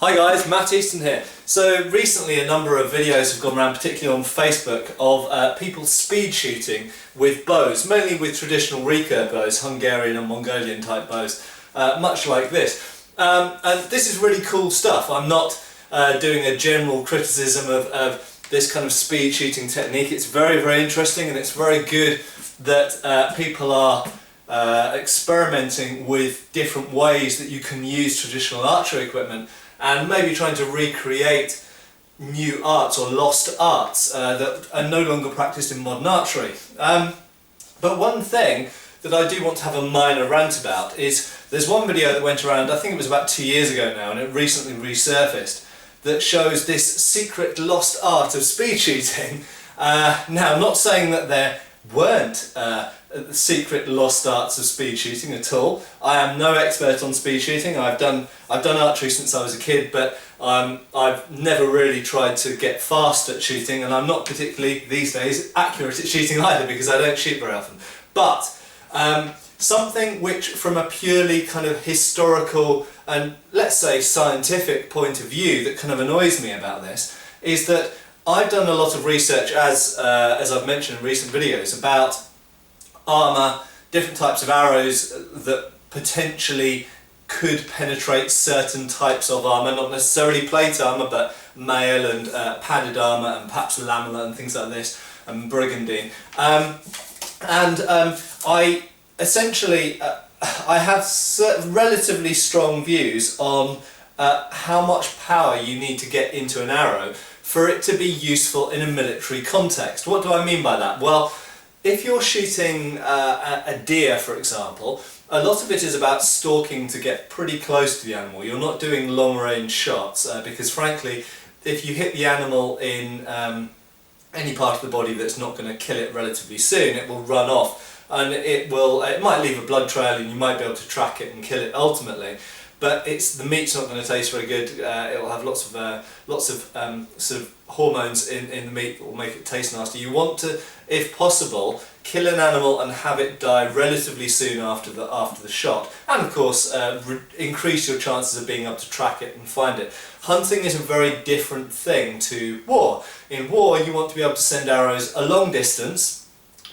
Hi guys, Matt Easton here. So recently a number of videos have gone around, particularly on Facebook, of people speed shooting with bows, mainly with traditional recurve bows, Hungarian and Mongolian type bows, much like this. And this is really cool stuff. I'm not doing a general criticism of this kind of speed shooting technique. It's very, very interesting, and it's very good that people are experimenting with different ways that you can use traditional archery equipment and maybe trying to recreate new arts or lost arts that are no longer practiced in modern archery. But one thing that I do want to have a minor rant about is there's one video that went around, I think it was about 2 years ago now, and it recently resurfaced, that shows this secret lost art of speed shooting. Now, I'm not saying that there weren't secret lost arts of speed shooting at all. I am no expert on speed shooting. I've done archery since I was a kid, but I've never really tried to get fast at shooting, and I'm not particularly these days accurate at shooting either, because I don't shoot very often. But something which, from a purely kind of historical and, let's say, scientific point of view, that kind of annoys me about this is that I've done a lot of research, as I've mentioned in recent videos, about armour, different types of arrows that potentially could penetrate certain types of armour, not necessarily plate armour, but mail and padded armour and perhaps lamellar and things like this, and brigandine. I essentially I have relatively strong views on how much power you need to get into an arrow for it to be useful in a military context. What do I mean by that? Well, if you're shooting a deer, for example, a lot of it is about stalking to get pretty close to the animal. You're not doing long-range shots because, frankly, if you hit the animal in any part of the body that's not going to kill it relatively soon, it will run off, and it might leave a blood trail, and you might be able to track it and kill it ultimately. But the meat's not going to taste very good. It will have lots of sort of hormones in the meat that will make it taste nasty. You want to, if possible, kill an animal and have it die relatively soon after the shot, and of course increase your chances of being able to track it and find it. Hunting is a very different thing to war. In war, you want to be able to send arrows a long distance,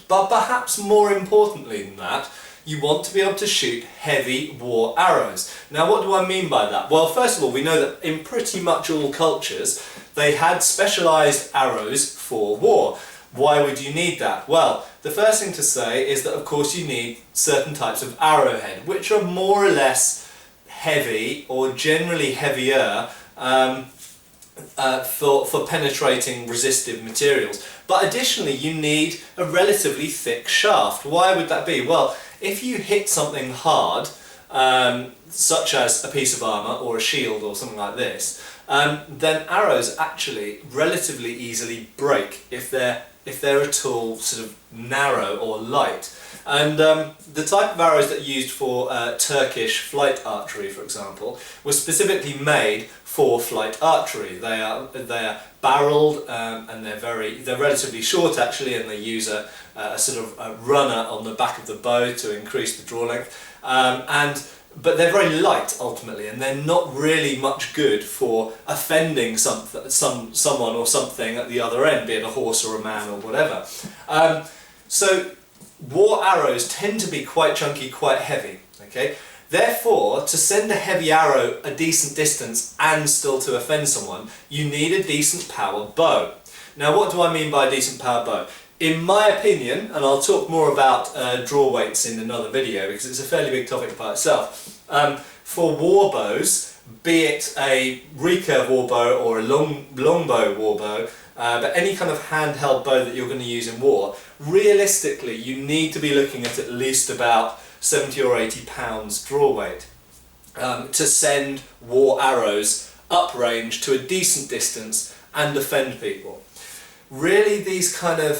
but perhaps more importantly than that, you want to be able to shoot heavy war arrows. Now, what do I mean by that? Well, first of all, we know that in pretty much all cultures they had specialised arrows for war. Why would you need that? Well, the first thing to say is that of course you need certain types of arrowhead, which are more or less heavy, or generally heavier, for penetrating resistive materials. But additionally, you need a relatively thick shaft. Why would that be? Well, if you hit something hard, such as a piece of armour or a shield or something like this, then arrows actually relatively easily break if they're at all sort of narrow or light. And the type of arrows that are used for Turkish flight archery, for example, were specifically made for flight archery. They are barreled and they're relatively short actually, and they use a sort of a runner on the back of the bow to increase the draw length. But they're very light ultimately, and they're not really much good for offending someone or something at the other end, be it a horse or a man or whatever. So war arrows tend to be quite chunky, quite heavy. Okay? Therefore, to send a heavy arrow a decent distance and still to offend someone, you need a decent power bow. Now, what do I mean by a decent power bow? In my opinion, and I'll talk more about draw weights in another video because it's a fairly big topic by itself, for war bows, be it a recurve war bow or a longbow war bow, but any kind of handheld bow that you're going to use in war, realistically you need to be looking at least about 70 or 80 pounds draw weight to send war arrows uprange to a decent distance and offend people. Really, these kind of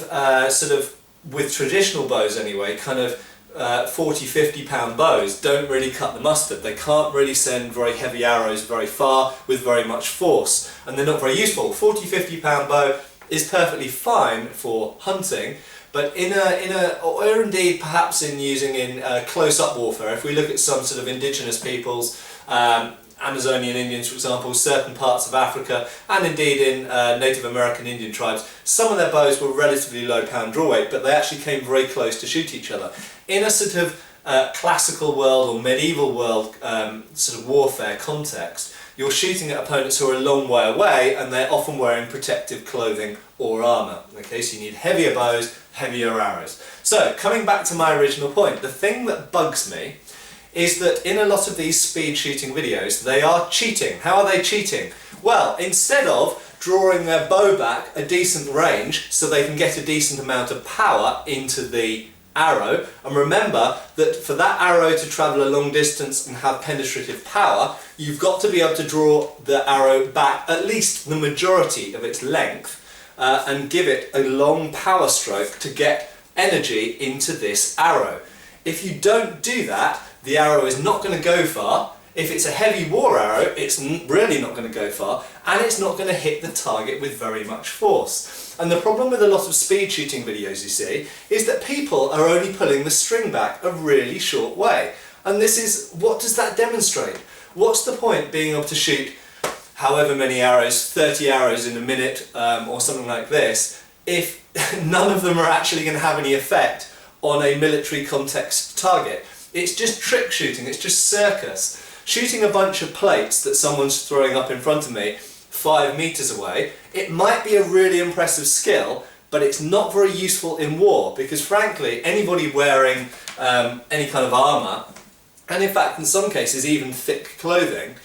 sort of, with traditional bows anyway, kind of 40-50 pound bows don't really cut the mustard. They can't really send very heavy arrows very far with very much force, and they're not very useful. 40-50 pound bow is perfectly fine for hunting, but or indeed perhaps in using in close-up warfare. If we look at some sort of indigenous peoples, Amazonian Indians, for example, certain parts of Africa, and indeed in Native American Indian tribes, some of their bows were relatively low pound draw weight, but they actually came very close to shoot each other. In a sort of classical world or medieval world sort of warfare context, you're shooting at opponents who are a long way away and they're often wearing protective clothing or armour. Okay, so you need heavier bows, heavier arrows. So, coming back to my original point, the thing that bugs me is that in a lot of these speed shooting videos, they are cheating. How are they cheating? Well, instead of drawing their bow back a decent range so they can get a decent amount of power into the arrow, and remember that for that arrow to travel a long distance and have penetrative power, you've got to be able to draw the arrow back at least the majority of its length and give it a long power stroke to get energy into this arrow. If you don't do that, the arrow is not going to go far. If it's a heavy war arrow, it's really not going to go far, and it's not going to hit the target with very much force. And the problem with a lot of speed shooting videos, you see, is that people are only pulling the string back a really short way. And this is, what does that demonstrate? What's the point being able to shoot however many arrows, 30 arrows in a minute or something like this, if none of them are actually going to have any effect on a military context target? It's just trick shooting, it's just circus. Shooting a bunch of plates that someone's throwing up in front of me 5 meters away, it might be a really impressive skill, but it's not very useful in war, because frankly anybody wearing any kind of armour, and in fact in some cases even thick clothing,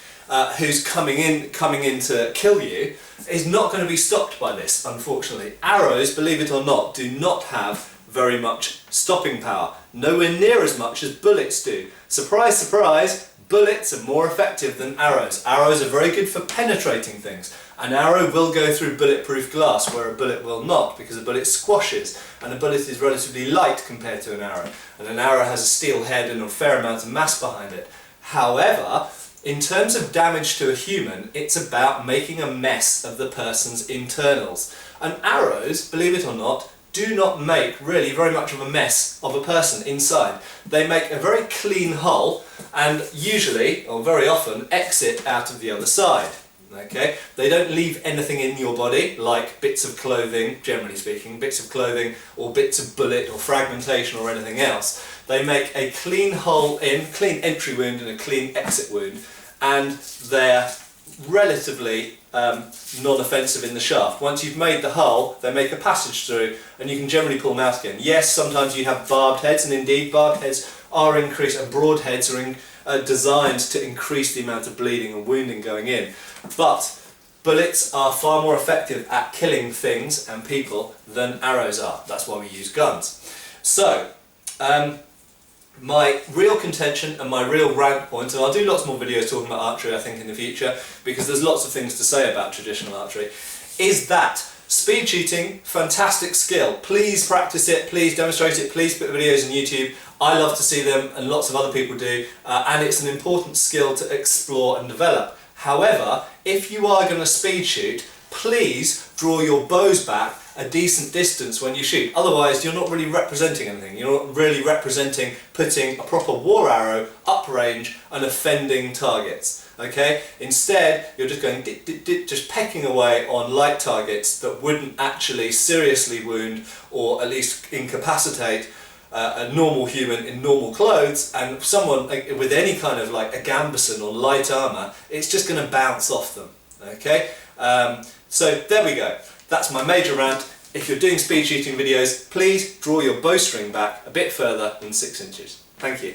who's coming in to kill you, is not going to be stopped by this, unfortunately. Arrows, believe it or not, do not have very much stopping power, nowhere near as much as bullets do. Surprise, surprise, bullets are more effective than arrows. Arrows are very good for penetrating things. An arrow will go through bulletproof glass where a bullet will not, because a bullet squashes, and a bullet is relatively light compared to an arrow, and an arrow has a steel head and a fair amount of mass behind it. However, in terms of damage to a human, it's about making a mess of the person's internals. And arrows, believe it or not, do not make really very much of a mess of a person inside. They make a very clean hull and usually, or very often, exit out of the other side. Okay? They don't leave anything in your body, like bits of clothing, generally speaking, bits of clothing or bits of bullet or fragmentation or anything else. They make a clean hull in, clean entry wound and a clean exit wound, and they're relatively non-offensive in the shaft. Once you've made the hull, they make a passage through and you can generally pull them out again. Yes, sometimes you have barbed heads, and indeed barbed heads are increased, and broad heads are designed to increase the amount of bleeding and wounding going in. But bullets are far more effective at killing things and people than arrows are. That's why we use guns. So, my real contention and my real rant point, and I'll do lots more videos talking about archery I think in the future, because there's lots of things to say about traditional archery, is that speed shooting, fantastic skill. Please practice it, please demonstrate it, please put videos on YouTube. I love to see them and lots of other people do, and it's an important skill to explore and develop. However, if you are going to speed shoot, please draw your bows back a decent distance when you shoot. Otherwise you're not really representing anything. You're not really representing putting a proper war arrow uprange and offending targets. Okay? Instead you're just going just pecking away on light targets that wouldn't actually seriously wound or at least incapacitate a normal human in normal clothes, and someone with any kind of like a gambeson or light armour, it's just going to bounce off them. Okay? So there we go. That's my major rant. If you're doing speed shooting videos, please draw your bowstring back a bit further than 6 inches. Thank you.